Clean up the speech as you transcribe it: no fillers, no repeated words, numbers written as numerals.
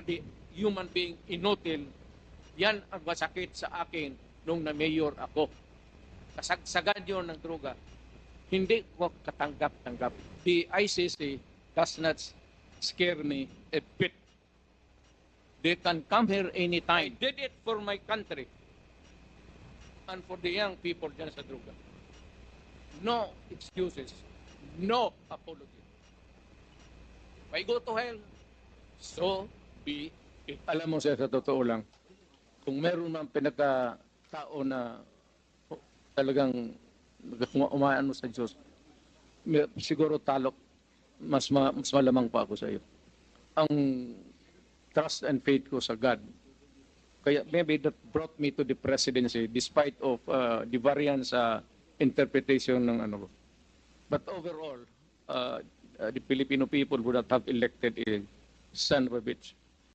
the human being inutil, yan ang masakit sa akin nung na-mayor ako. Kasagsagan yun ng droga. Hindi ko katanggap-tanggap. The ICC does not scare me a bit. They can come here anytime. I did it for my country and for the young people dyan sa droga. No excuses. No apology. If I go to hell, so be it. Alam mo siya, sa totoo lang, kung meron man pinagkatao na talagang umaano sa Diyos, siguro talok, mas malamang pa ako sa iyo. Ang trust and faith ko sa God, kaya maybe that brought me to the presidency despite of the variance interpretation ng ano. But overall, the Filipino people would not have elected a son of a bitch.